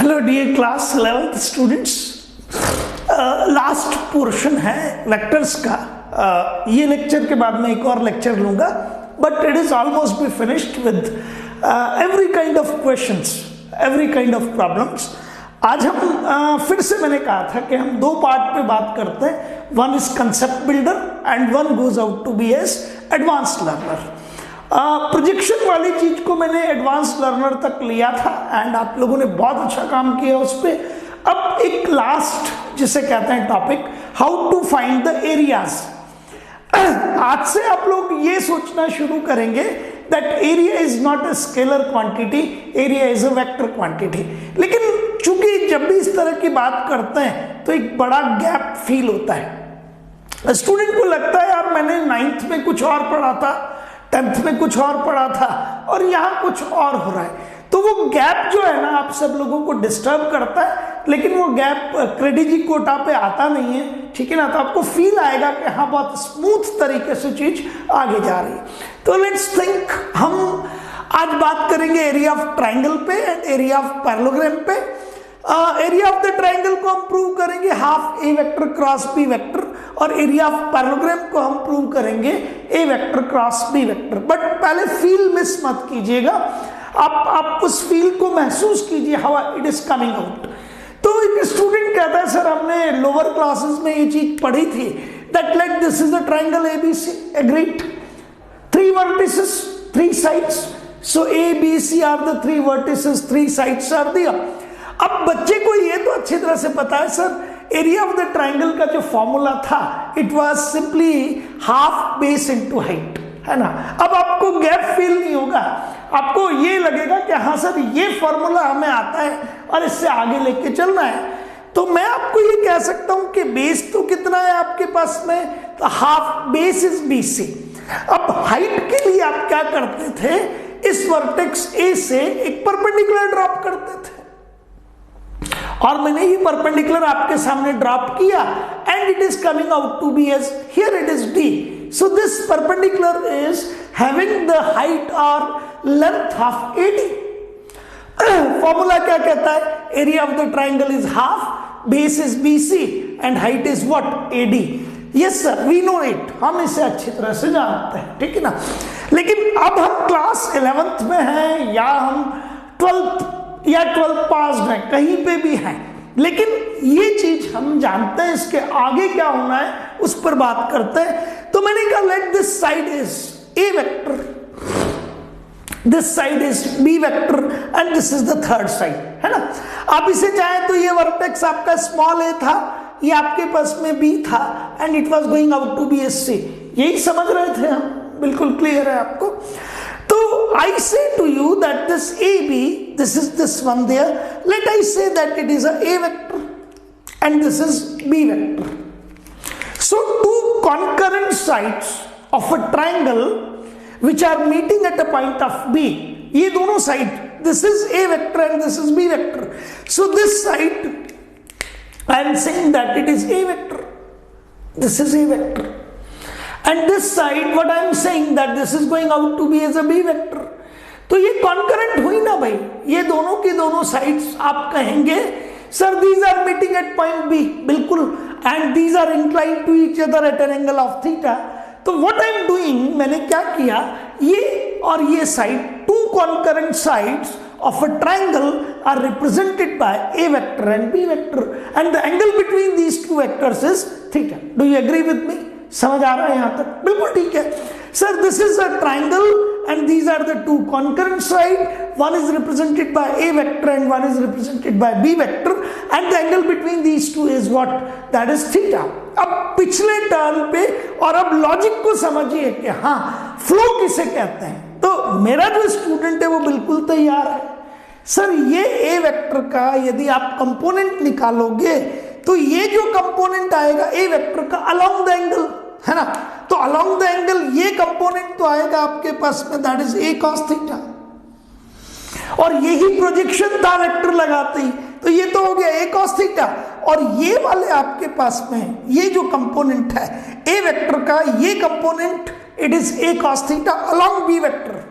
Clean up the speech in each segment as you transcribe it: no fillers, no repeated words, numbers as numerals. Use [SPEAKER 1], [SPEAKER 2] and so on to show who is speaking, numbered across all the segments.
[SPEAKER 1] Hello dear class 11th students, last portion है vectors का। ये लेक्चर के बाद मैं एक और लेक्चर लूंगा, but it is almost be finished with every kind of questions, every kind of problems. आज हम फिर से मैंने कहा था कि हम दो पार्ट पे बात करते हैं, one is concept builder and one goes out to be as advanced learner. Projection वाली चीज को मैंने एडवांस लर्नर तक लिया था एंड आप लोगों ने बहुत अच्छा काम किया उस पर। अब एक लास्ट जिसे कहते हैं topic, how to find the areas. आज से आप लोग ये सोचना शुरू करेंगे that area is not a scalar quantity, area is a vector quantity. लेकिन चूंकि जब भी इस तरह की बात करते हैं तो एक बड़ा गैप फील होता है। स्टूडेंट को लगता है यार मैंने 9th में कुछ और पढ़ा था, 10th में कुछ और पढ़ा था और यहाँ कुछ और हो रहा है। तो वो गैप जो है ना आप सब लोगों को डिस्टर्ब करता है, लेकिन वो गैप क्रेडिजी कोटा पे आता नहीं है, ठीक है ना। तो आपको फील आएगा कि हाँ बहुत स्मूथ तरीके से चीज आगे जा रही है। तो लेट्स थिंक, हम आज बात करेंगे एरिया ऑफ ट्राइंगल पे एंड एरिया ऑफ पैरेललोग्राम पे। एरिया ऑफ द ट्राइंगल को हम प्रूव करेंगे half A vector cross B vector, और एरिया ऑफ पैरेललोग्राम को हम प्रूव करेंगे A vector cross B vector. But पहले फील मिस मत कीजिएगा, आप उस फील को महसूस कीजिए how it is coming out. तो एक स्टूडेंट कहता है सर हमने लोअर क्लासेस में ये चीज पढ़ी थी that like this is the triangle ABC, agreed, 3 vertices 3 sides, so ABC are the 3 vertices, 3 sides are there। अब बच्चे को ये तो अच्छी तरह से पता है sir area of the triangle का जो फॉर्मूला था it was simply half base into height, है ना। अब आपको गैप फील नहीं होगा, आपको ये लगेगा कि हाँ सर ये फॉर्मूला हमें आता है और इससे आगे लेके चलना है। तो मैं आपको ये कह सकता हूं कि बेस तो कितना है आपके पास में, तो हाफ बेस इज BC। अब हाइट के लिए आप क्या करते थे, इस वर्टेक्स A से एक परपेंडिकुलर ड्रॉप करते थे, और मैंने ये परपेंडिकुलर आपके सामने ड्रॉप किया and it is coming out to be as here it is D। So this perpendicular is having the height or length of AD। Formula क्या कहता है, area of the triangle is half, base is BC and height is what, AD। Yes sir we know it, हम इसे अच्छी तरह से जानते हैं, ठीक है ना। लेकिन अब हम क्लास 11th में हैं या हम 12th या 12th पास हैं, कहीं पे भी हैं, लेकिन ये चीज हम जानते हैं, इसके आगे क्या होना है उस पर बात करते हैं। तो मैंने कहा let this side is A vector, this side is B vector and this is the third side, है ना। आप इसे चाहें तो ये वर्टेक्स आपका स्मॉल a था, ये आपके पास में B था and it was going out to be C। यही समझ रहे थे हम, बिल्कुल क्लियर है आपको। तो I say to you that this AB, this is this one there, let I say that it is a A vector and this is B vector। So two concurrent sides of a triangle which are meeting at a point of B, ये दोनों side, this is A vector and this is B vector। So this side I am saying that it is A vector, this is A vector, and this side what I am saying that this is going out to be as a B vector। तो ये concurrent हुई ना भाई, ये दोनों की दोनों sides आप कहेंगे sir these are meeting at point B, बिल्कुल, and these are inclined to each other at an angle of theta। तो what I am doing, मैंने क्या किया, ये और ये side, two concurrent sides of a triangle are represented by A vector and B vector, and the angle between these two vectors is theta। Do you agree with me? समझ आ रहा है यहां तक, बिल्कुल ठीक है sir. This is a triangle and these are the two concurrent side, one is represented by A vector and one is represented by B vector and the angle between these two is what, that is theta. अब पिछले turn पे, और अब logic को समझिए कि हाँ flow किसे कहते हैं। तो मेरा जो स्टूडेंट है वो बिल्कुल तैयार है सर, ये A वेक्टर का यदि आप कंपोनेंट निकालोगे तो ये जो कंपोनेंट आएगा A वेक्टर का अलोंग द एंगल, है ना। तो अलोंग द एंगल ये कंपोनेंट तो आएगा आपके पास में, that is A cos theta, और यही प्रोजेक्शन था वेक्टर लगाते ही, तो ये तो हो गया A cos थीटा। और ये वाले आपके पास में ये जो कंपोनेंट है A वेक्टर का, ये component it is A cos theta along B vector.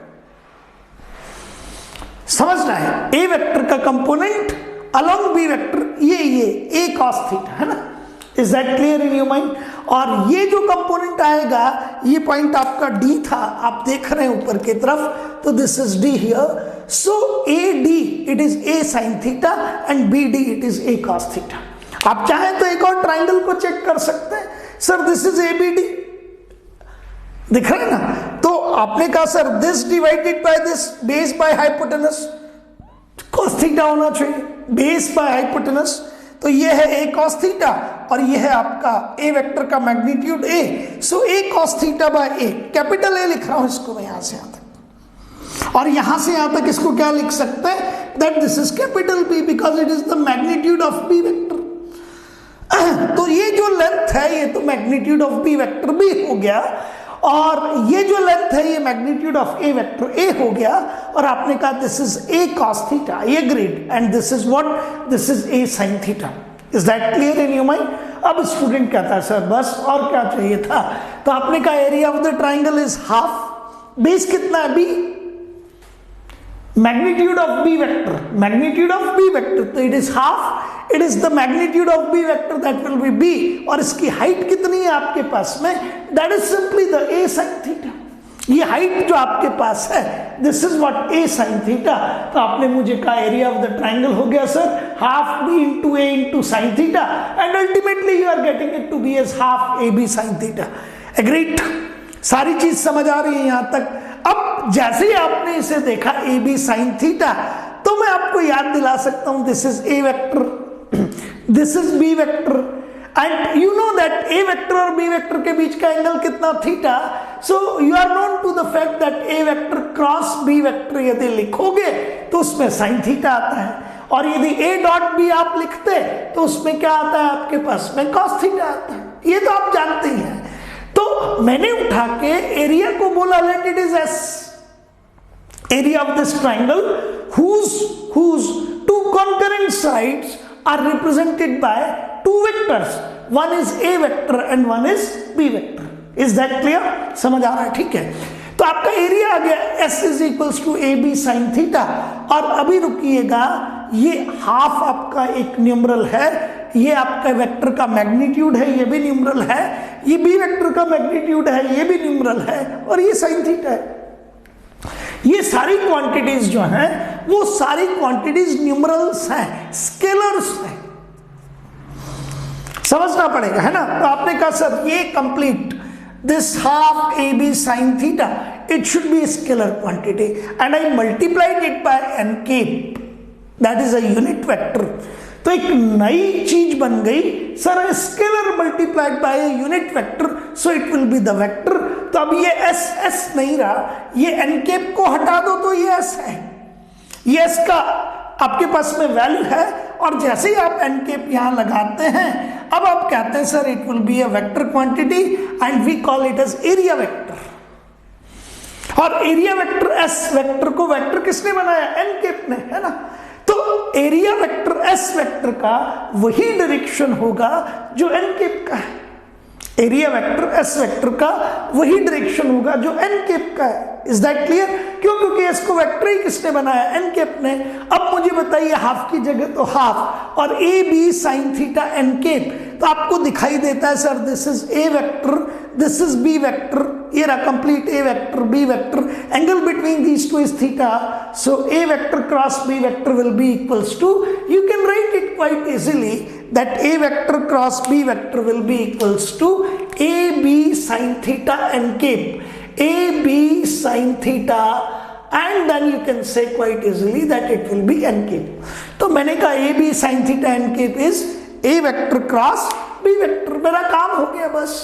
[SPEAKER 1] समझ रहे हैं, A वेक्टर का कंपोनेंट along b वेक्टर ये a cos थीटा है ना, is that clear in your mind. और ये जो कंपोनेंट आएगा, ये पॉइंट आपका d था, आप देख रहे हैं ऊपर की तरफ, तो this is d here, so AD it is a sin theta and BD it is a cos theta. आप चाहें तो एक और ट्राइंगल को चेक कर सकते हैं, सर दिस इज ABD, दिख रहा है ना, तो आपने कहा sir this divided by this, base by hypotenuse, cos theta होना चाहिए, बेस बाय हाइपोटेनस, तो ये है a cos थीटा और ये है आपका a वेक्टर का magnitude a, so a cos theta by a, capital A लिख रहा हूं इसको मैं यहां से यहां तक, और यहां से यहां तक इसको क्या लिख सकते हैं, that this is capital B because it is the magnitude of B vector. तो ये जो लेंथ है ये तो magnitude of B vector B हो गया, और ये जो लेंथ है ये magnitude of A vector A हो गया, और आपने कहा this is A cos theta, ये grade, and this is what, this is A sin theta. Is that clear in your mind. अब स्टूडेंट कहता है सर बस और क्या चाहिए था, तो आपने कहा area of the triangle is half, base कितना है B, magnitude of B vector, magnitude of B vector, तो it is half, it is the magnitude of B vector that will be B, और इसकी हाइट कितनी है आपके पास में, that is simply the A sin theta. ये height जो आपके पास है this is what A sin theta. तो आपने मुझे कहा एरिया ऑफ द ट्राइंगल हो गया sir half B into A into sine theta, and ultimately you are getting it to be as half AB sin theta. Agreed, सारी चीज समझ आ रही है यहां तक। अब जैसे ही आपने इसे देखा AB sin थीटा, तो मैं आपको याद दिला सकता हूं this is A vector, this is B vector, and you know that A vector और B वेक्टर के बीच का एंगल कितना theta, so you are known to the fact that A vector cross B vector यदि लिखोगे तो उसमें sin theta आता है, और यदि A डॉट B आप लिखते तो उसमें क्या आता है आपके पास में cos थीटा आता है, ये तो आप जानते ही हैं। तो मैंने उठा के एरिया को बोला let it is S, area of this triangle whose two concurrent sides are represented by two vectors, one is A vector and one is B vector। is that clear, समझ आ रहा है, ठीक है। तो आपका एरिया आ गया S is equals to AB sin theta, और अभी रुकिएगा, ये हाफ आपका एक न्यूमरल है, ये आपका वेक्टर का मैग्नीट्यूड है, ये भी न्यूमरल है, ये B वेक्टर का मैग्नीट्यूड है, ये भी न्यूमरल है, और ये sin थीटा है। ये सारी क्वांटिटीज जो हैं वो सारी क्वांटिटीज न्यूमरल्स हैं, स्केलर्स हैं, समझना पड़ेगा, है ना। तो आपने कहा सर ये complete this half AB sin theta it should be scalar quantity, and I multiplied it by n cap, that is a unit vector. तो एक नई चीज बन गई sir, scalar multiplied by unit vector, so it will be the vector. तो अब ये S नहीं रहा, ये n कैप को हटा दो तो ये S है, ये S का आपके पास में वैल्यू है, और जैसे ही आप n कैप यहां लगाते हैं, अब आप कहते हैं sir it will be a vector quantity and we call it as area vector. और एरिया वेक्टर S वेक्टर को वेक्टर किसने बनाया, n कैप ने, है ना। तो एरिया वेक्टर S वेक्टर का वही डायरेक्शन होगा जो n कैप का है, एरिया वेक्टर S वेक्टर का वही डायरेक्शन होगा जो n कैप का है। इज दैट क्लियर, क्यों, क्योंकि इसको वेक्टर ही किसने बनाया, n कैप ने। अब मुझे बताइए हाफ की जगह तो हाफ, और AB sin theta n cap, तो आपको दिखाई देता है sir this is A vector, this is B vector, ये रहा complete A vector B vector, angle between these two is theta, so A vector cross B vector will be equals to, you can write it quite easily that A vector cross B vector will be equals to AB sin theta n cap, AB sin theta, and then you can say quite easily that it will be n cap। तो मैंने कहा AB sin theta n cap is A vector cross B vector, मेरा काम हो गया बस।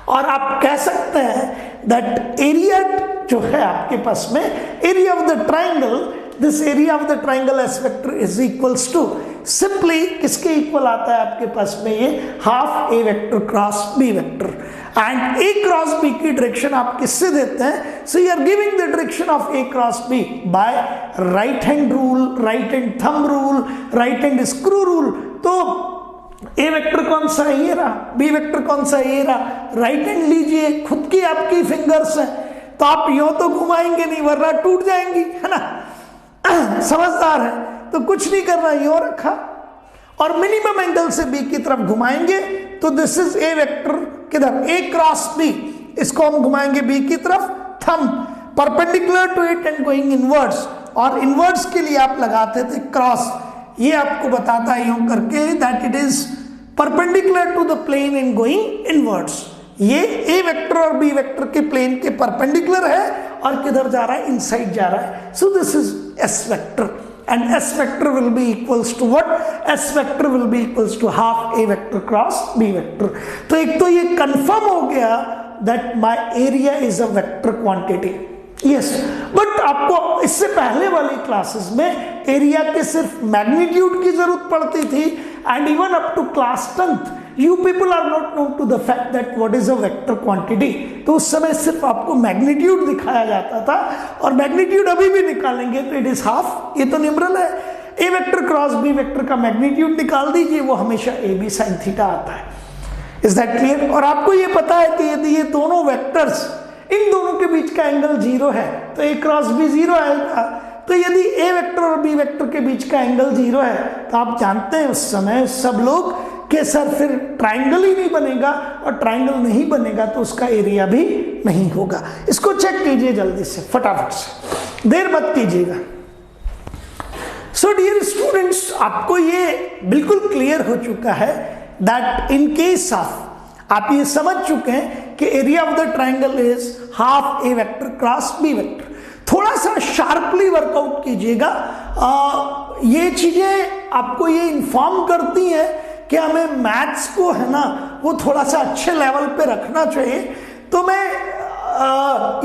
[SPEAKER 1] और आप कह सकते हैं that एरिया जो है आपके पास में, area of the triangle, this area of the triangle S vector is equals to, simply किसके इक्वल आता है आपके पास में, ये half A vector cross B vector, and A cross B की डायरेक्शन आप किससे देते हैं, so you are giving the direction of A cross B by right hand rule, right hand thumb rule, right hand screw rule. तो A vector कौन सा है, ये रहा, B वेक्टर कौन सा है, ये रहा, राइट हैंड लीजिए, खुद की आपकी फिंगर्स है, तो आप यूं तो घुमाएंगे नहीं वरना टूट जाएंगी, है ना, समझदार है, तो कुछ नहीं करना, यूं रखा और मिनिमम एंगल से बी की तरफ घुमाएंगे तो दिस इज ए वेक्टर, किधर, ए क्रॉस बी, इसको हम घुमाएंगे बी की तरफ, thumb perpendicular to it and going inwards, और इनवर्ड्स के लिए आप लगाते थे क्रॉस, ये आपको बताता है यूं करके that it is perpendicular to the plane and going inwards. ये ए वेक्टर और बी वेक्टर के प्लेन के परपेंडिकुलर है और किधर जा रहा है, इनसाइड जा रहा है। सो this is S vector and S vector will be equals to what? S vector will be equals to half A vector cross B vector। तो एक तो ये कंफर्म हो गया that my area is a vector quantity। yes, but आपको इससे पहले वाली क्लासेस में एरिया के सिर्फ मैग्नीट्यूड की जरूरत पड़ती थी, and even up to class 10th you people are not known to the fact that what is a vector quantity। तो उस समय सिर्फ आपको मैग्नीट्यूड दिखाया जाता था, और मैग्नीट्यूड अभी भी निकालेंगे तो इट इज हाफ, ये तो न्यूमरल है, A vector cross B vector का मैग्नीट्यूड निकाल दीजिए, वो हमेशा ए बी साइन थीटा आता है। Is that clear? और आपको ये पता है कि यदि ये दोनों वेक्टर्स, इन दोनों के बीच का एंगल जीरो है तो ए क्रॉस बी जीरो आएगा, तो यदि ए वेक्टर और बी वेक्टर के बीच का एंगल जीरो है तो आप जानते हैं उस समय सब लोग कि सर फिर ट्राइंगल ही नहीं बनेगा, और ट्राइंगल नहीं बनेगा तो उसका एरिया भी नहीं होगा। इसको चेक कीजिए जल्दी से, फटाफट से, देर मत कीजिएगा। सो डियर स्टूडेंट्स, आपको ये बिल्कुल क्लियर हो चुका है दैट इन केस ऑफ, आप ये समझ चुके हैं कि area of the triangle is half A vector cross B vector. थोड़ा सा शार्पली वर्कआउट कीजिएगा, ये चीजें आपको ये इन्फॉर्म करती हैं कि हमें मैथ्स को है ना वो थोड़ा सा अच्छे लेवल पे रखना चाहिए। तो मैं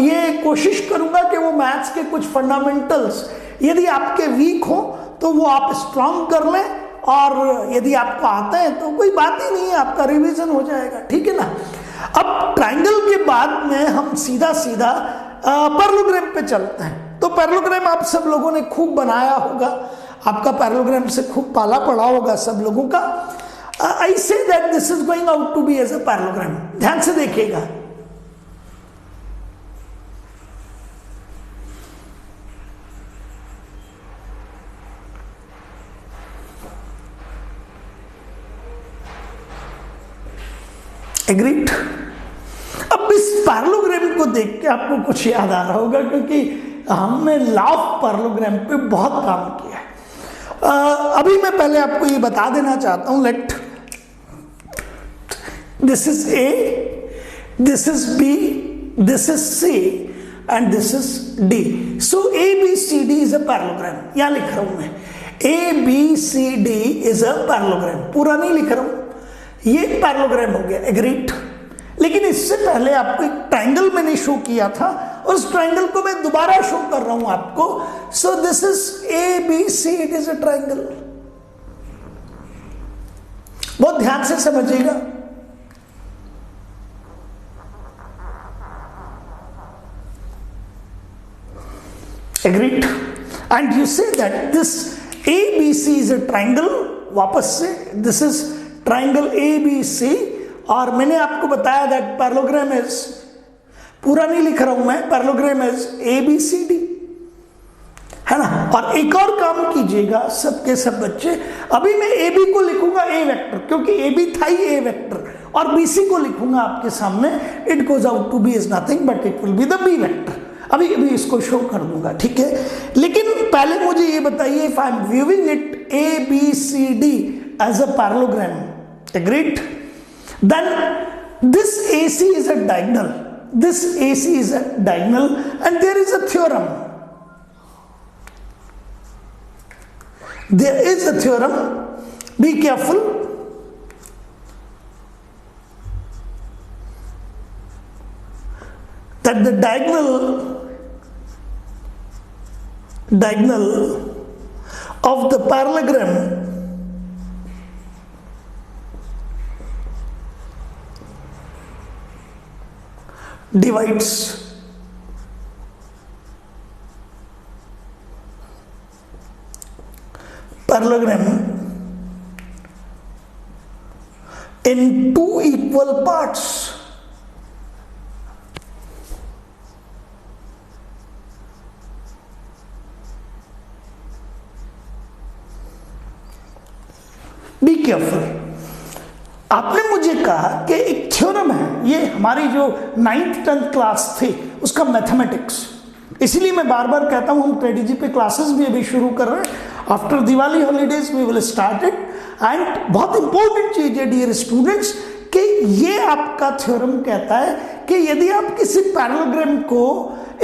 [SPEAKER 1] ये कोशिश करूंगा कि वो मैथ्स के कुछ फंडामेंटल्स यदि आपके वीक हो तो वो आप स्ट्रांग कर लें, और यदि आपको आता है तो कोई बात ही नहीं है, आपका रिवीजन हो जाएगा, ठीक है ना। अब ट्राइंगल के बाद में हम सीधा सीधा पैरेललोग्राम पे चलते हैं। तो पैरेललोग्राम आप सब लोगों ने खूब बनाया होगा, आपका पैरेललोग्राम से खूब पाला पड़ा होगा सब लोगों का। I say that this is going out to be as a parallelogram। ध्यान से देखिएगा, एग्रीड। अब इस पैरेललोग्राम को देख के आपको कुछ याद आ रहा होगा, क्योंकि हमने लॉ ऑफ पैरेललोग्राम पे बहुत काम किया है। अभी मैं पहले आपको ये बता देना चाहता हूं, late this is A, this is B, this is C and this is D। so ABCD is a parallelogram। यहां लिख रहा हूं मैं ABCD is a parallelogram, पूरा नहीं लिख रहा हूं, ये पैरेललोग्राम हो गया, एग्रीड। लेकिन इससे पहले आपको एक ट्राइंगल मैंने शो किया था, उस ट्राइंगल को मैं दोबारा शो कर रहा हूं आपको। सो this is ABC, it is a triangle. बहुत ध्यान से समझिएगा, agreed, and you say that this ABC is a triangle। वापस से this is triangle ABC, और मैंने आपको बताया that parallelogram is, पूरा नहीं लिख रहा हूं मैं, parallelogram is ABCD, है ना। और एक और काम कीजिएगा सबके सब बच्चे, अभी मैं AB को लिखूंगा A वेक्टर, क्योंकि AB था ही A वेक्टर, और BC को लिखूंगा आपके सामने, it goes out to be is nothing but it will be the B vector. अभी इसको शो कर दूंगा, ठीक है। लेकिन पहले मुझे ये बताइए, if I am viewing it ABCD as a parallelogram, agreed, then this AC is a diagonal, this AC is a diagonal, and there is a theorem, there is a theorem, be careful, that the diagonal of the parallelogram divides parallelogram in two equal parts। Be careful. आपने मुझे कहा कि एक theorem है, ये हमारी जो 9th 10th class थी उसका मैथमेटिक्स, इसलिए मैं बार बार कहता हूं हम क्रेडिजी पे क्लासेस भी अभी शुरू कर रहे हैं। After Diwali holidays we will start it. And बहुत इंपॉर्टेंट चीज है डियर स्टूडेंट्स कि ये आपका थ्योरम कहता है कि यदि आप किसी पैरेललोग्राम को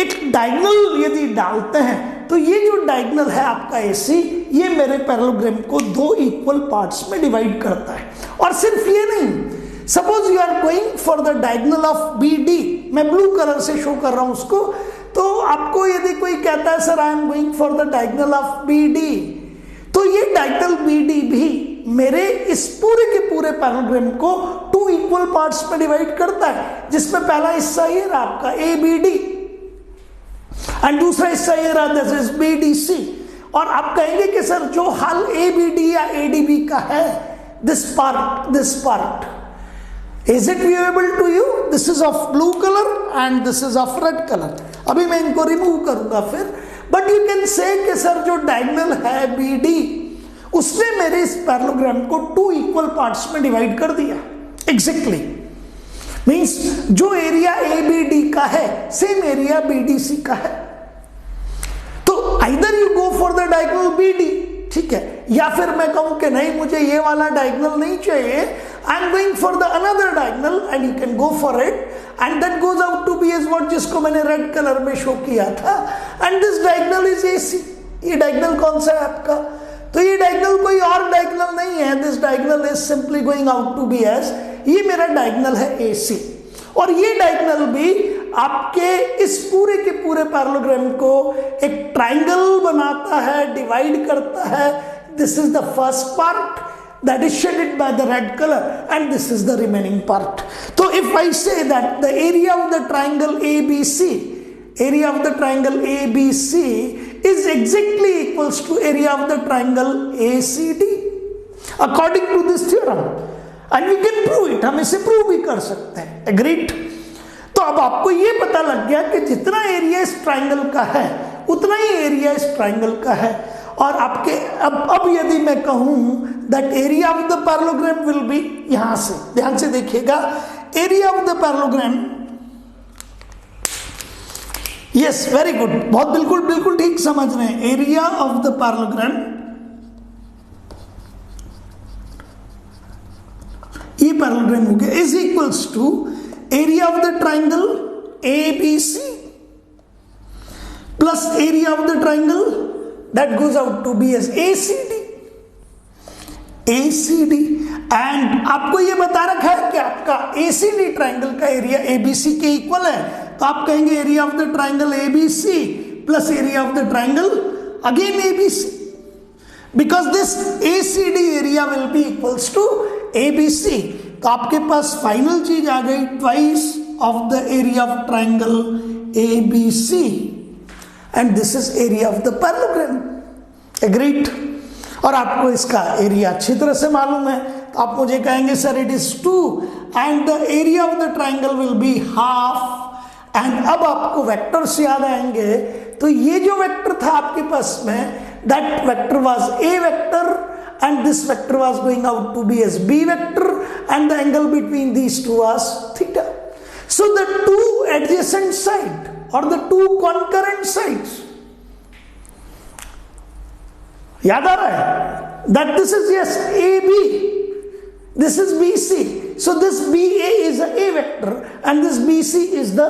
[SPEAKER 1] एक डायगोनल यदि डालते हैं तो ये जो डायगोनल है आपका AC, ये मेरे पैरेललोग्राम को 2 इक्वल पार्ट्स में डिवाइड करता है। और सिर्फ ये नहीं, suppose you are going for the diagonal of BD, मैं ब्लू कलर से शो कर रहा हूं उसको, तो आपको यदि कोई कहता है sir I am going for the diagonal of BD, तो ये डायगोनल BD भी मेरे इस पूरे के पूरे पैरेललोग्राम को 2 इक्वल पार्ट्स में डिवाइड करता है, जिसमें पहला हिस्सा ये रहा आपका ABD एंड दूसरा हिस्सा ये रहा दिस इज BDC। और आप कहेंगे कि सर जो हल ABD या ADB का है, this part is it viewable to you? This is of blue colour and this is of red colour. अभी मैं इनको रिमूव करूंगा फिर, बट यू कैन से कि सर जो डायगोनल है BD उसने मेरे इस पैरेललोग्राम को 2 इक्वल पार्ट्स में डिवाइड कर दिया। एग्जैक्टली मींस जो एरिया ABD का है सेम एरिया BDC का है। तो either you go for the diagonal BD, ठीक है, या फिर मैं कहूं कि नहीं मुझे ये वाला डायगोनल नहीं चाहिए, I am going for the another diagonal and you can go for it and that goes out to be as what, जिसको मैंने रेड कलर में शो किया था, and this diagonal is AC। ये डायगोनल कौन सा है आपका? तो ये डायगोनल कोई और डायगोनल नहीं है, this diagonal is simply going out to be as, ये मेरा डायगोनल है AC। और ये डायगोनल भी आपके इस पूरे के पूरे पैरेललोग्राम को एक ट्राइंगल बनाता है, डिवाइड करता है। This is the first part that is shaded by the red color and this is the remaining part. So if I say that the area of the triangle ABC is exactly equals to area of the triangle ACD according to this theorem and we can prove it, हम इसे prove भी कर सकते हैं। Agreed? तो अब आपको ये पता लग गया कि जितना एरिया इस ट्राइंगल का है उतना ही एरिया इस ट्राइंगल का है। और आपके अब यदि मैं कहूं that area of the parallelogram will be, यहां से ध्यान से देखिएगा, area of the parallelogram, yes very good, बहुत बिल्कुल ठीक समझ रहे हैं, एरिया ऑफ द पैरेललोग्राम, ये पैरेललोग्राम हो गया, is equals to area of the triangle ABC plus area of the triangle that goes out to be as ACD and आपको ये बता रखा है कि आपका ACD ट्राइंगल का एरिया ABC के इक्वल है, तो आप कहेंगे area of the triangle ABC plus area of the triangle again ABC, because this ACD area will be equals to ABC। तो आपके पास फाइनल चीज आ गई, twice of the area of triangle ABC and this is area of the parallelogram. Agreed? और आपको इसका area अच्छी तरह से मालूम है, तो आप मुझे कहेंगे sir it is 2 and the area of the triangle will be half। and अब आपको वेक्टर्स याद आएंगे, तो ये जो वेक्टर था आपके पास में, that vector was A vector and this vector was going out to be as B vector and the angle between these two was theta। so the two adjacent side or the two concurrent sides, याद आ रहा है, that this is yes AB, this is BC, so this BA is a A vector and this BC is the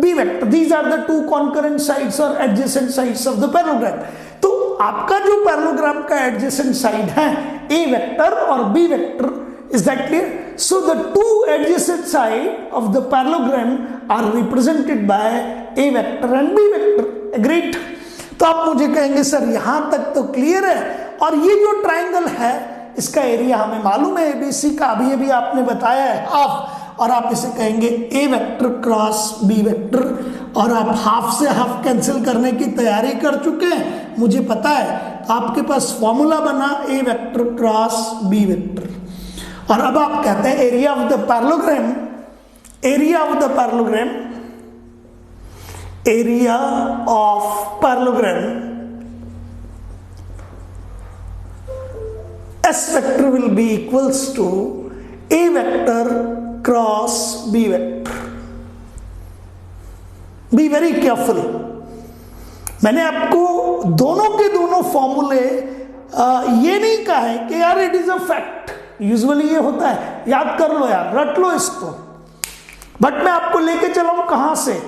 [SPEAKER 1] B vector, these are the two concurrent sides or adjacent sides of the parallelogram। तो आपका जो parallelogram का adjacent side है A vector और B vector, is that clear? So the two adjacent side of the parallelogram are represented by A vector and B vector। Agreed? तो आप मुझे कहेंगे सर यहां तक तो क्लियर है, और ये जो ट्राइंगल है इसका एरिया हमें मालूम है ABC का, अभी आपने बताया है हाफ, और आप इसे कहेंगे A vector cross B vector, और आप हाफ से हाफ कैंसिल करने की तैयारी कर चुके हैं, मुझे पता है। तो आपके पास फॉर्मूला बना A vector cross B vector, और अब आप कहते हैं area of the parallelogram, area of the parallelogram, area of parallelogram S vector will be equals to A vector cross B vector. Be very careful. मैंने आपको दोनों के दोनों फॉर्मूले ये नहीं कहा है कि यार it is a fact, usually ये होता है, याद कर लो यार, रट लो इसको, बट मैं आपको लेके चलाऊं कहां से,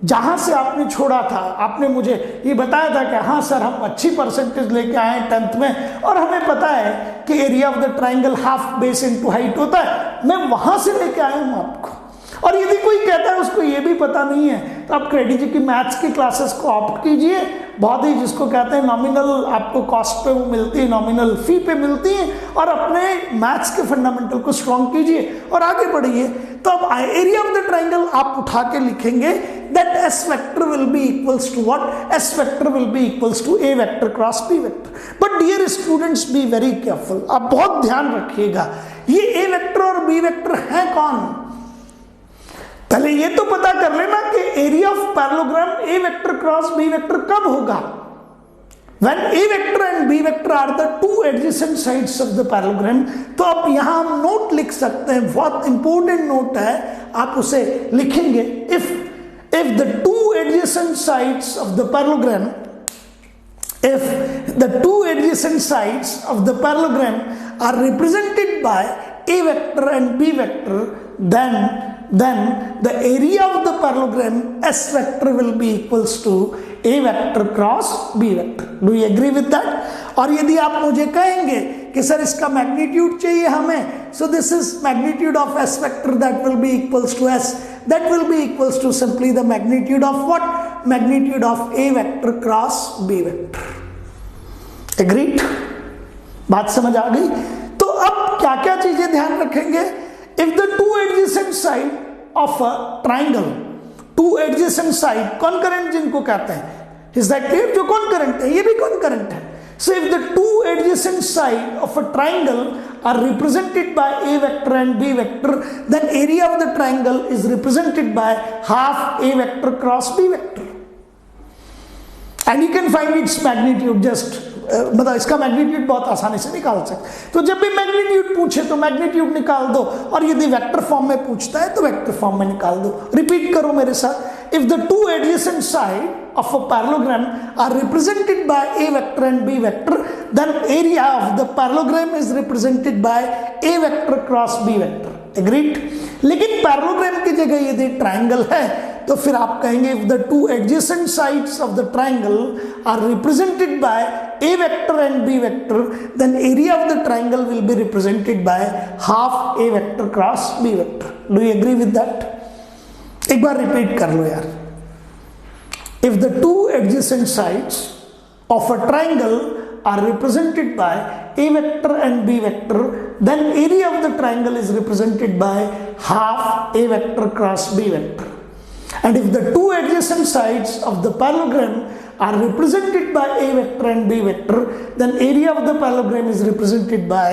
[SPEAKER 1] जहां से आपने छोड़ा था। आपने मुझे ये बताया था कि हाँ सर हम अच्छी परसेंटेज लेके आए 10th में और हमें पता है कि area of the triangle half base into height होता है, मैं वहां से लेके आया हूं आपको। और यदि कोई कहता है उसको ये भी पता नहीं है तो आप क्रेडिट जी की मैथ्स की क्लासेस को ऑप्ट कीजिए, बहुत ही जिसको कहते हैं नॉमिनल आपको कॉस्ट पे वो मिलती है, नॉमिनल फी पे मिलती है, और अपने मैथ्स के फंडामेंटल को स्ट्रॉन्ग कीजिए और आगे बढ़िए। तो अब एरिया ऑफ द ट्राइंगल आप उठा के लिखेंगे that S vector will be equals to what, S vector will be equals to A vector cross B vector. But dear students be very careful, आप बहुत ध्यान रखिएगा, ये ए वेक्टर और बी वेक्टर है कौन? पहले ये तो पता कर लेना कि area of parallelogram A vector cross B vector कब होगा, when a vector and b vector are the two adjacent sides of the parallelogram। तो अब यहां हम नोट लिख सकते हैं, बहुत इंपॉर्टेंट नोट है, आप उसे लिखेंगे, if the two adjacent sides of the parallelogram, if the two adjacent sides of the parallelogram are represented by a vector and b vector, then the area of the parallelogram S vector will be equals to A vector cross B vector. Do you agree with that? और यदि आप मुझे कहेंगे कि sir इसका magnitude चाहिए हमें, so this is magnitude of S vector that will be equals to S, that will be equals to simply the magnitude of what? Magnitude of A vector cross B vector. Agreed? बात समझ आ गई? तो अब क्या क्या चीजें ध्यान रखेंगे? If the two adjacent side of a triangle, two adjacent side, concurrent जिनको कहते हैं, is that clear? जो concurrent है, ये भी concurrent है। So if the two adjacent side of a triangle are represented by A vector and B vector, then area of the triangle is represented by half A vector cross B vector. And you can find its magnitude just मतलब इसका magnitude बहुत आसानी से निकाल सकते। तो जब भी मैग्नीट्यूड पूछे तो मैग्नीट्यूड निकाल दो, और यदि वेक्टर फॉर्म में पूछता है तो वेक्टर फॉर्म में निकाल दो। रिपीट करो मेरे साथ, if the two adjacent side of a parallelogram are represented by A vector and B vector, then area of the parallelogram is represented by A vector cross B vector. Agreed? लेकिन parallelogram की जगह यदि triangle है तो फिर आप कहेंगे if the two adjacent sides of the triangle are represented by A vector and B vector, then area of the triangle will be represented by half A vector cross B vector. Do you agree with that? एक बार repeat कर लो यार। If the two adjacent sides of a triangle are represented by A vector and B vector, then area of the triangle is represented by half A vector cross B vector. And if the two adjacent sides of the parallelogram are represented by A vector and B vector, then area of the parallelogram is represented by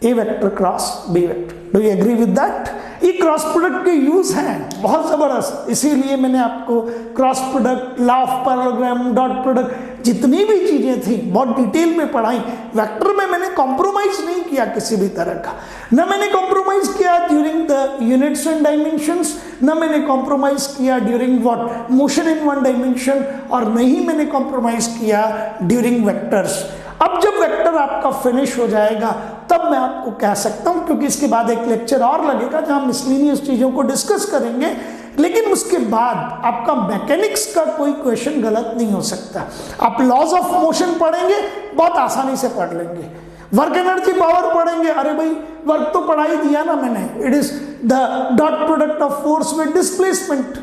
[SPEAKER 1] A vector cross B vector. Do you agree with that? ये cross product के use हैं बहुत जबरदस्त, इसीलिए मैंने आपको cross product, law of parallelogram, dot product, जितनी भी चीजें थी बहुत डिटेल में पढ़ाई। वेक्टर में मैंने कॉम्प्रोमाइज नहीं किया किसी भी तरह का, न मैंने कॉम्प्रोमाइज किया during the units and dimensions, न मैंने कॉम्प्रोमाइज किया during what motion in one dimension, और नहीं मैंने कॉम्प्रोमाइज किया ड्यूरिंग वेक्टर्स। अब जब वेक्टर आपका फिनिश हो जाएगा तब मैं आपको कह सकता हूं, क्योंकि इसके बाद एक लेक्चर और लगेगा जहां मिसलिनियस चीजों को डिस्कस करेंगे, लेकिन उसके बाद आपका मैकेनिक्स का कोई क्वेश्चन गलत नहीं हो सकता। आप लॉज ऑफ मोशन पढ़ेंगे बहुत आसानी से पढ़ लेंगे, वर्क एनर्जी पावर पढ़ेंगे, अरे भाई वर्क तो पढ़ा ही दिया ना मैंने, it is the dot product of force with displacement,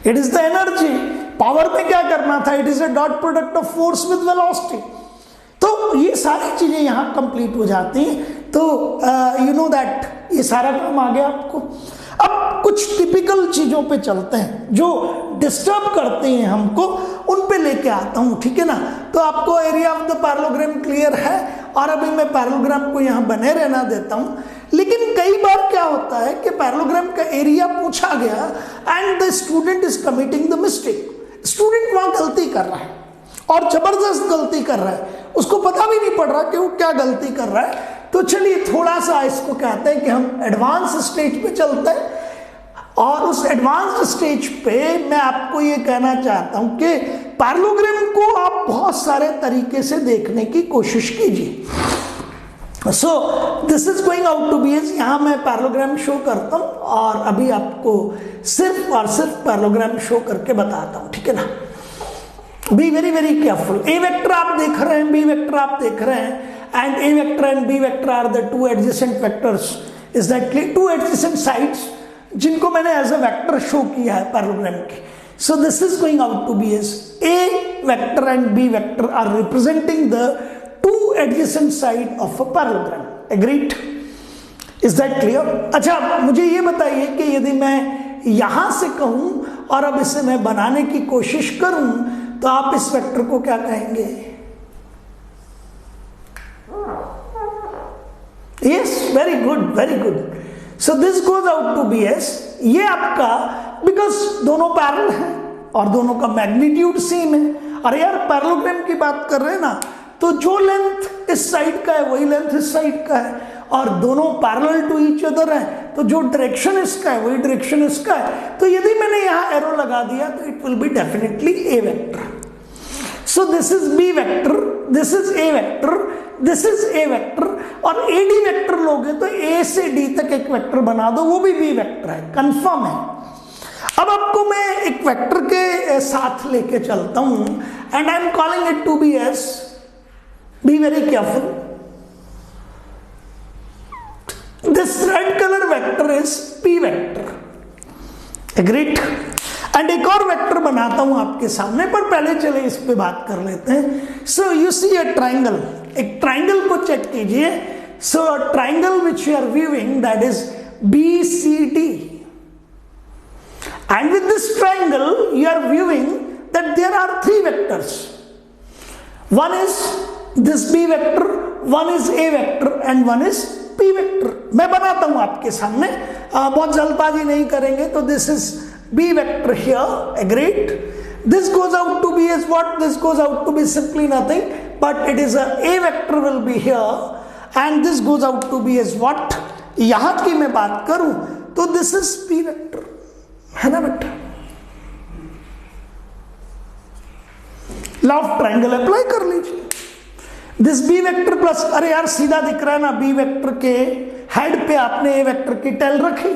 [SPEAKER 1] it is the energy. Power में क्या करना था, it is a dot product of force with velocity. तो ये सारी चीजें यहां कंप्लीट हो जाती हैं, तो यू नो दैट ये सारा काम आ गया आपको। अब कुछ टिपिकल चीजों पे चलते हैं जो डिस्टर्ब करते हैं हमको, उन पे लेके आता हूं, ठीक है ना। तो आपको area of the parallelogram clear है, और अभी मैं पैरेललोग्राम को यहां बने रहना देता हूं। लेकिन कई बार क्या होता है कि पैरेललोग्राम का एरिया पूछा गया and the student is committing the mistake, student वहां गलती कर रहा है, और जबरदस्त गलती कर रहा है, उसको पता भी नहीं पड़ रहा कि वो क्या गलती कर रहा है। तो चलिए थोड़ा सा इसको कहते हैं कि हम एडवांस स्टेज पे चलते हैं, और उस एडवांस्ड स्टेज पे मैं आपको ये कहना चाहता हूं कि पैरेललोग्राम को आप बहुत सारे तरीके से देखने की कोशिश कीजिए। So this is going out to be as, यहां मैं पैरेललोग्राम शो करता हूं और अभी आपको सिर्फ और सिर्फ पैरेललोग्राम शो करके बताता हूं, ठीक है ना। B very very careful. ए वेक्टर आप देख रहे हैं, बी वेक्टर आप देख रहे हैं, and A vector and B vector are the two adjacent vectors, is that clear? Two adjacent sides जिनको मैंने एज अ वेक्टर शो किया है पैरेललोग्राम के। So this is going out to be as A vector and B vector are representing the two adjacent side of a parallelogram. Agreed? Is that clear? अच्छा, मुझे ये बताइए कि यदि मैं यहां से कहूं और अब इसे मैं बनाने की कोशिश करूं तो आप इस वेक्टर को क्या कहेंगे? Yes, very good, very good. So this goes out to be S, ये आपका, बिकॉज दोनों पैरेलल हैं और दोनों का मैग्नीट्यूड सेम है। और यार पैरेललोग्राम की बात कर रहे हैं ना, तो जो लेंथ इस साइड का है वही लेंथ इस साइड का है, और दोनों पैरेलल टू ईच अदर है, तो जो डायरेक्शन इसका है वही डायरेक्शन इसका है। तो यदि मैंने यहां एरो लगा दिया तो it will be definitely a vector. So this is B vector, this is A vector, this is A vector, और ए डी वेक्टर लोगे तो ए से डी तक एक वेक्टर बना दो, वो भी बी वेक्टर है, कंफर्म है। अब आपको मैं एक वेक्टर के साथ लेके चलता हूं, and I am calling it to be S, be very careful, this red colour vector is P vector. Agreed? And एक और वेक्टर बनाता हूं आपके सामने, पर पहले चले इस पे बात कर लेते हैं। So you see a triangle, एक ट्राइंगल को चेक कीजिए। So a triangle which you are viewing, that is BCD, and with this triangle you are viewing that there are three vectors. One is this B vector, one is A vector, and one is P vector. मैं बनाता हूं आपके सामने, बहुत जल्दबाजी नहीं करेंगे। तो this is B vector here, agreed? This goes out to be as what? This goes out to be simply nothing, but it is a vector will be here, and this goes out to be as what? यहां की मैं बात करूं तो this is P vector, है ना बेटा? Law of triangle apply कर लीजिए। दिस बी वेक्टर प्लस, अरे यार सीधा दिख रहा है ना, बी वेक्टर के हेड पे आपने ए वेक्टर की टेल रखी।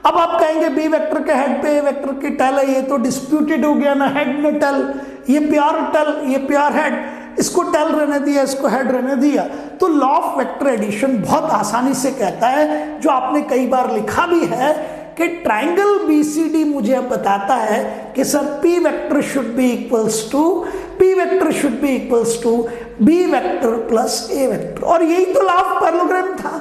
[SPEAKER 1] अब आप कहेंगे बी वेक्टर के हेड पे ए वेक्टर की टेल है, ये तो डिस्प्यूटेड हो गया ना, हेड में टेल, ये प्योर टेल, ये प्योर हेड, इसको टेल रहने दिया, इसको हेड रहने दिया। तो लॉ ऑफ वेक्टर एडिशन बहुत आसानी से कहता है, जो आपने कई बार लिखा भी है, कि ट्राइंगल BCD मुझे बताता है कि sir P vector should be equals to, P vector should be equals to B vector plus A vector. और यही तो लॉ ऑफ पैरेललोग्राम था,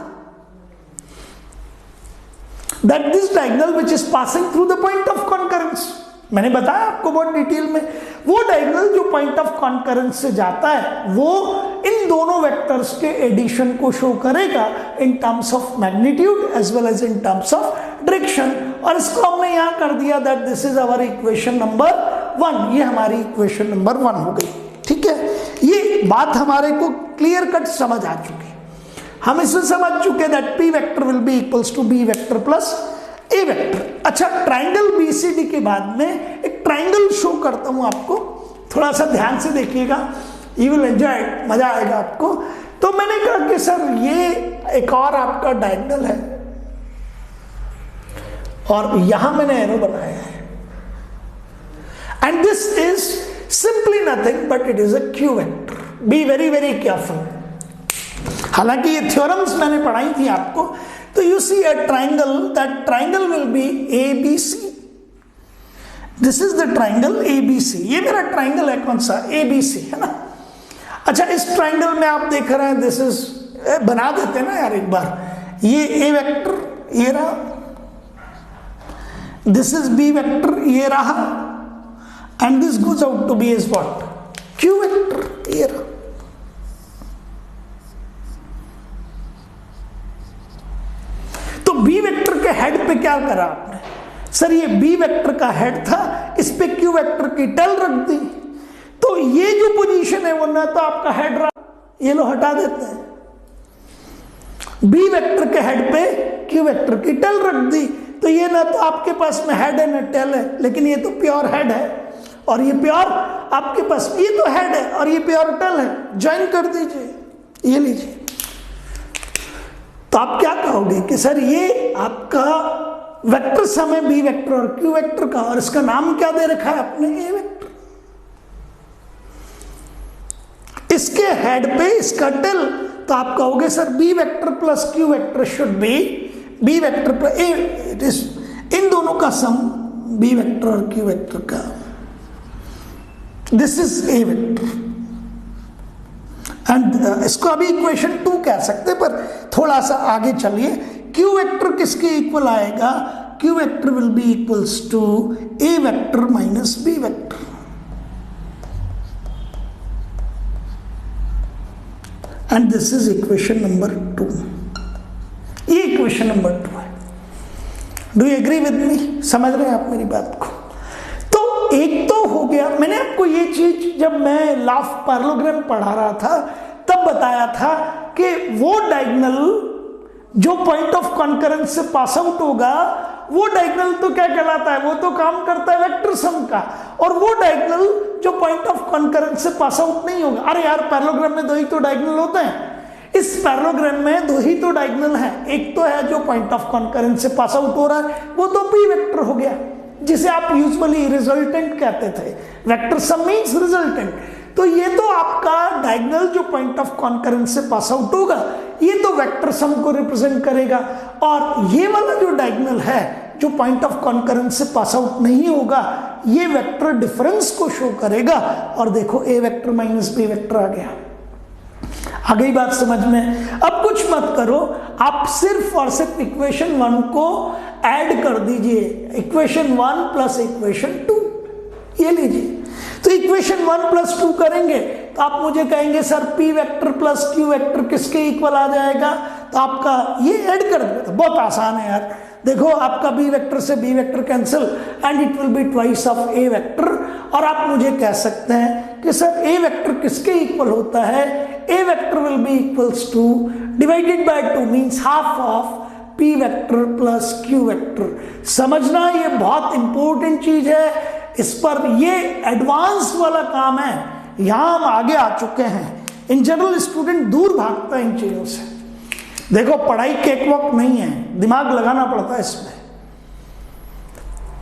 [SPEAKER 1] that this diagonal which is passing through the point of concurrence. मैंने बताया आपको बहुत detail में, वो डायगोनल जो पॉइंट ऑफ कॉन्करेंस से जाता है वो इन दोनों वेक्टर्स के एडिशन को शो करेगा in terms of magnitude as well as in terms of direction. और इसको हमने यहां कर दिया that this is our equation number 1, ये हमारी इक्वेशन नंबर 1 हो गई। ठीक है, ये बात हमारे को क्लियर कट समझ आ चुकी, हम इसे समझ चुके that P vector will be equals to B vector plus A vector. अच्छा, ट्राइंगल BCD के बाद में एक ट्राइंगल शो करता हूं आपको, थोड़ा सा ध्यान से देखिएगा, यू विल एंजॉय, मजा आएगा आपको। तो मैंने कहा कि सर ये एक और आपका डायगोनल है और यहां मैंने एरो बनाया है, and this is simply nothing but it is a Q vector. Be very very careful. हालांकि ये थ्योरम्स मैंने पढ़ाई थी आपको। तो you see a triangle, that triangle will be ABC, this is the triangle ABC। ये मेरा ट्राइंगल है, कौन सा? ABC, है ना। अच्छा, इस ट्राइंगल में आप देख रहे हैं, दिस इज, बना देते हैं ना यार एक बार, ये A वेक्टर ये रहा, दिस इज B वेक्टर ये रहा, and this goes out to be is what? Q vector ये रहा। तो B वेक्टर के हेड पे क्या करा आपने? सर ये B वेक्टर का हेड था, इस पे Q वेक्टर की टेल रख दी। तो ये जो पोजीशन है वो ना तो आपका हेड रहा, ये लो हटा देते हैं, बी वेक्टर के हेड पे क्यू वेक्टर की टेल रख दी, तो ये ना तो आपके पास में हेड है ना टेल है, लेकिन ये तो प्योर हेड है और ये प्योर आपके पास, ये तो हेड है और ये प्योर टेल है, ज्वाइन कर दीजिए, ये लीजिए। तो आप क्या कहोगे कि सर ये आपका वेक्टर सम है बी वेक्टर और क्यू वेक्टर का, और इसका नाम क्या दे रखा है आपने, ए वेक्टर। इसके हेड पे इसका टेल, तो आप कहोगे sir B vector plus Q vector should be B vector plus A, it is इन दोनों का सम बी वेक्टर और क्यू वेक्टर का, this is A vector. And इसको अभी इक्वेशन 2 कह सकते, पर थोड़ा सा आगे चलिए। क्यू वेक्टर किसके इक्वल आएगा, Q vector will be equals to A vector minus B vector. And this is equation number 2, ये इक्वेशन नंबर 2 है। Do you agree with me, समझ रहे हैं आप मेरी बात को? तो एक तो हो गया, मैंने आपको ये चीज जब मैं लॉ ऑफ पैरेललोग्राम पढ़ा रहा था तब बताया था कि वो डायगोनल जो पॉइंट ऑफ कॉन्करेंस से पास आउट होगा वो डायगोनल तो क्या कहलाता है, वो तो काम करता है वेक्टर सम का, और वो डायगोनल जो पॉइंट ऑफ कॉन्करेंस से पास आउट नहीं होगा। अरे यार पैरेललोग्राम में 2 ही तो डायगोनल होते हैं, इस पैरेललोग्राम में 2 ही तो डायगोनल है, एक तो है जो पॉइंट ऑफ कॉन्करेंस से पास आउट हो रहा है, वो तो पी वेक्टर हो गया, जिसे आप यूजुअली रिजल्टेंट कहते थे। Vector sum means resultant. तो ये तो आपका डायगोनल जो पॉइंट ऑफ कॉन्करेंस से पास आउट होगा ये तो वेक्टर सम को रिप्रेजेंट करेगा, और ये वाला जो डायगोनल है जो पॉइंट ऑफ कॉन्करेंस से पास आउट नहीं होगा ये वेक्टर डिफरेंस को शो करेगा। और देखो ए वेक्टर माइनस बी वेक्टर आ गया। आ गई बात समझ में? अब कुछ मत करो, आप सिर्फ और सिर्फ इक्वेशन 1 को ऐड कर दीजिए, इक्वेशन 1 प्लस इक्वेशन 2, ये लीजिए। तो इक्वेशन 1 प्लस 2 करेंगे तो आप मुझे कहेंगे sir P vector plus Q vector किसके इक्वल आ जाएगा, तो आपका ये ऐड कर दो, बहुत आसान है यार। देखो आपका बी वेक्टर से B vector cancel and it will be twice of A vector, और आप मुझे कह सकते हैं कि सर ए वेक्टर किसके इक्वल होता है, A vector will be equals to divided by 2 means half of P vector plus Q vector. समझना ये बहुत इंपॉर्टेंट चीज है, इस पर ये एडवांस वाला काम है, यहां हम आगे आ चुके हैं। इन जनरल स्टूडेंट दूर भागता है इन चीजों से। देखो पढ़ाई केक वॉक नहीं है, दिमाग लगाना पड़ता है इसमें,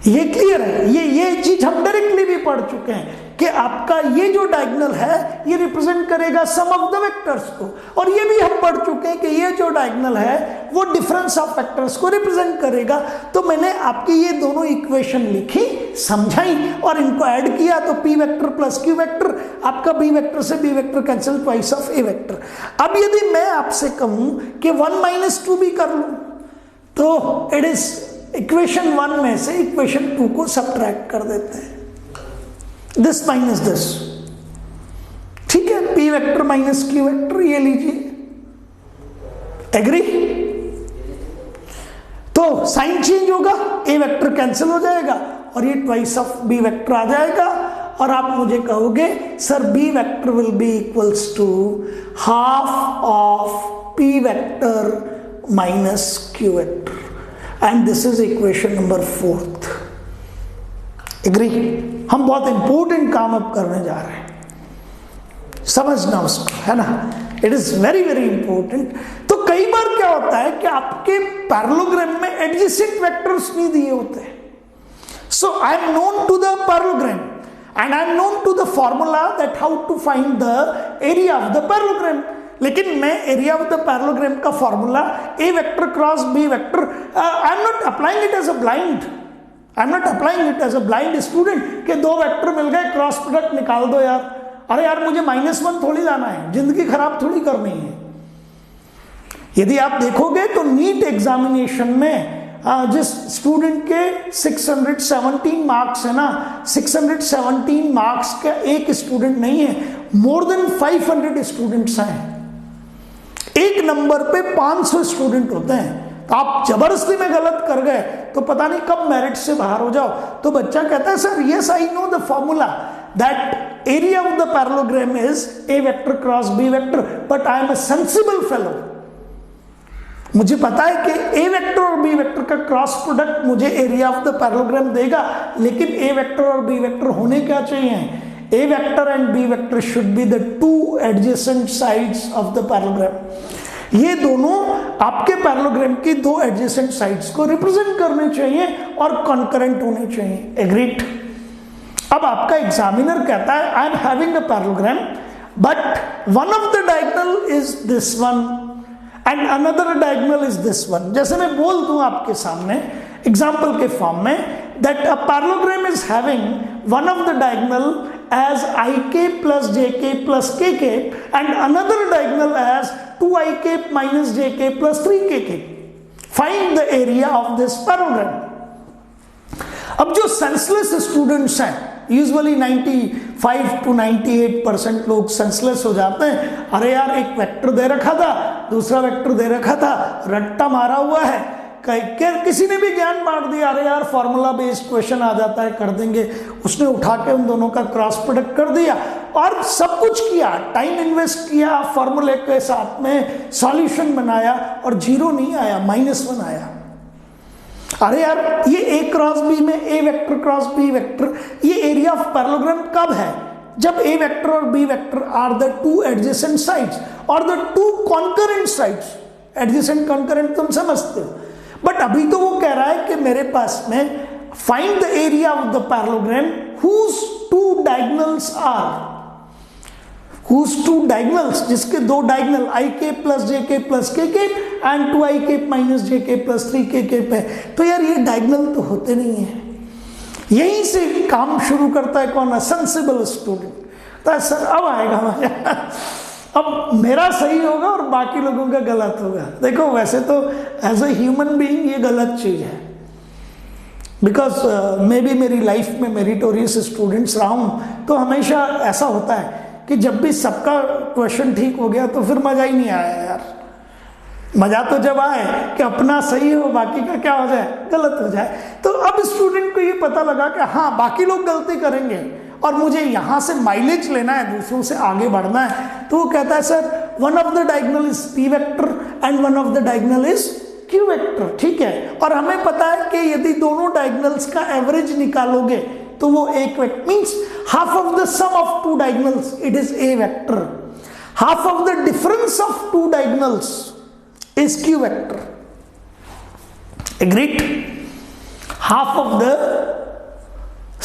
[SPEAKER 1] ये क्लियर है। ये चीज हम डायरेक्टली भी पढ़ चुके हैं कि आपका ये जो डायगोनल है ये रिप्रेजेंट करेगा सम ऑफ द वेक्टर्स को, और ये भी हम पढ़ चुके हैं कि ये जो डायगोनल है वो डिफरेंस ऑफ वेक्टर्स को रिप्रेजेंट करेगा। तो मैंने आपकी ये दोनों इक्वेशन लिखी, समझाई और इनको ऐड किया, तो P vector plus Q vector, आपका बी वेक्टर से B vector cancel twice of A vector. अब यदि मैं आपसे कहूं कि 1 माइनस 2 भी कर लूं तो इट इज इक्वेशन 1 में से इक्वेशन 2 को सब्ट्रैक्ट कर देते हैं, दिस माइनस दिस, ठीक है, P vector minus Q vector, ये लीजिए। एग्री? तो साइन चेंज होगा, ए वेक्टर कैंसिल हो जाएगा और ये ट्वाइस ऑफ बी वेक्टर आ जाएगा, और आप मुझे कहोगे sir B vector will be equals to half of P vector minus Q vector, and this is equation number 4। Agree? हम बहुत इंपॉर्टेंट काम अब करने जा रहे हैं, समझना उसको, है ना, it is very very important. तो कई बार क्या होता है कि आपके पैरेललोग्राम में एडजेसेंट वेक्टर्स नहीं दिए होते हैं, so I am known to the parallelogram and I am known to the formula that how to find the area of the parallelogram, लेकिन मैं एरिया ऑफ द पैरेललोग्राम का formula A vector cross B vector, I am not applying it as a blind, I am not applying it as a blind student कि 2 vector मिल गए cross product निकाल दो यार। अरे यार मुझे -1 थोड़ी लाना है, जिंदगी खराब थोड़ी करनी है। यदि आप देखोगे तो नीट एग्जामिनेशन में जिस स्टूडेंट के 617 मार्क्स है ना, 617 मार्क्स का एक स्टूडेंट नहीं है, मोर देन 500 स्टूडेंट्स हैं। एक नंबर पे 500 स्टूडेंट होते हैं, तो आप जबरदस्ती में गलत कर गए तो पता नहीं कब मेरिट से बाहर हो जाओ। तो बच्चा कहता है sir yes I know the formula, that area of the parallelogram is A vector cross B vector, but I am a sensible fellow. मुझे पता है कि A वेक्टर और B वेक्टर का क्रॉस प्रोडक्ट मुझे एरिया ऑफ द पैरेललोग्राम देगा, लेकिन A vector और B वेक्टर होने क्या चाहिए? A vector and B vector should be the two adjacent sides of the parallelogram. ये दोनों आपके पैरेललोग्राम की दो एडजेसेंट साइड्स को रिप्रेजेंट करने चाहिए और कॉन्करेंट होने चाहिए। एग्रीड? अब आपका एग्जामिनर कहता है I am having a parallelogram but one of the diagonal is this one and another diagonal is this one। जैसे मैं बोल दूं आपके सामने एग्जाम्पल के फॉर्म में that a parallelogram is having one of the diagonal as ik plus jk plus kk and another diagonal as 2ik minus jk plus 3kk। Find the area of this parallelogram। अब जो senseless students हैं, usually 95 to 98% लोग senseless हो जाते हैं। अरे यार एक वेक्टर दे रखा था, दूसरा वेक्टर दे रखा था, रट्टा मारा हुआ है, किसी ने भी ज्ञान बांट दिया, अरे यार फॉर्मूला बेस्ड क्वेश्चन आ जाता है कर देंगे, उसने उठा के उन दोनों का क्रॉस प्रोडक्ट कर दिया और सब कुछ किया, टाइम इन्वेस्ट किया, फॉर्मूले के साथ में सॉल्यूशन बनाया और जीरो नहीं आया, -1 आया। अरे यार ये ए क्रॉस बी में A vector cross B vector, ये एरिया ऑफ पैरेललोग्राम कब है? जब ए वेक्टर और B vector are the two adjacent sides और the two concurrent sides. Adjacent concurrent तुम समझते हो, बट अभी तो वो कह रहा है कि मेरे पास में find the area of the parallelogram whose two diagonals are, whose two diagonals, जिसके दो diagonal ik plus jk plus kk and 2ik minus jk plus 3kk पे। तो यार ये डायगोनल तो होते नहीं है। यहीं से काम शुरू करता है कौन? Sensible student. तो सर अब आएगा मजा, अब मेरा सही होगा और बाकी लोगों का गलत होगा। देखो वैसे तो एज ए ह्यूमन बीइंग ये गलत चीज है, बिकॉज मैं भी मेरी लाइफ में मेरिटोरियस स्टूडेंट्स रहा हूँ, तो हमेशा ऐसा होता है कि जब भी सबका क्वेश्चन ठीक हो गया तो फिर मजा ही नहीं आया यार। मजा तो जब आए कि अपना सही हो, बाकी का क्या हो जाए? गलत हो जाए। तो अब स्टूडेंट को ये पता लगा कि हाँ बाकी लोग गलती करेंगे और मुझे यहाँ से माइलेज लेना है, दूसरों से आगे बढ़ना है, तो वो कहता है sir one of the diagonal is P vector and one of the diagonal is Q vector. ठीक है, और हमें पता है कि यदि दोनों डायगोनल्स का एवरेज निकालोगे तो वो एक vector means half of the sum of two diagonals it is a vector, half of the difference of two diagonals is q vector। Agreed? Half of the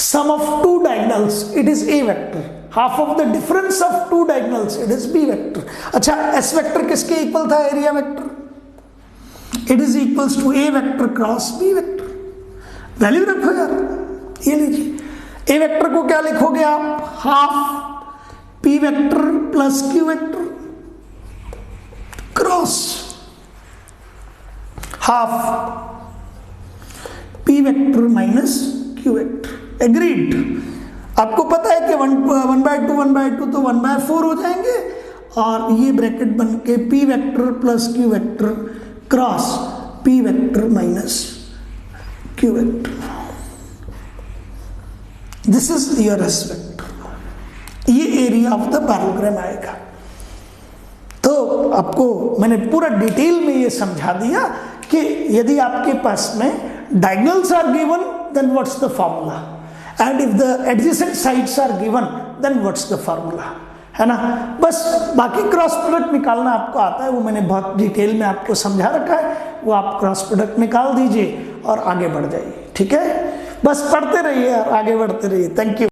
[SPEAKER 1] sum of two diagonals it is a vector, half of the difference of two diagonals it is b vector। अच्छा s vector किसके equal था? Area vector. it is equals to a vector cross b vector। Value रखो यार, ये लीजिए ए vector को क्या लिखोगे आप? Half P vector plus Q vector cross half P vector minus Q vector. Agreed? आपको पता है कि 1/2 तो 1/4 हो जाएंगे और ये ब्रैकेट बन के P vector plus Q vector cross P vector minus Q vector. This is your S vector. ये एरिया ऑफ द पैरेललोग्राम आएगा। तो आपको मैंने पूरा डिटेल में ये समझा दिया कि यदि आपके पास में diagonals are given then what's the formula and if the adjacent sides are given then what's the formula, है ना। बस बाकी क्रॉस प्रोडक्ट निकालना आपको आता है, वो मैंने बहुत डिटेल में आपको समझा रखा है, वो आप क्रॉस प्रोडक्ट निकाल दीजिए और आगे बढ़ जाइए। ठीक है, बस पढ़ते रहिए और आगे बढ़ते रहिए। Thank you.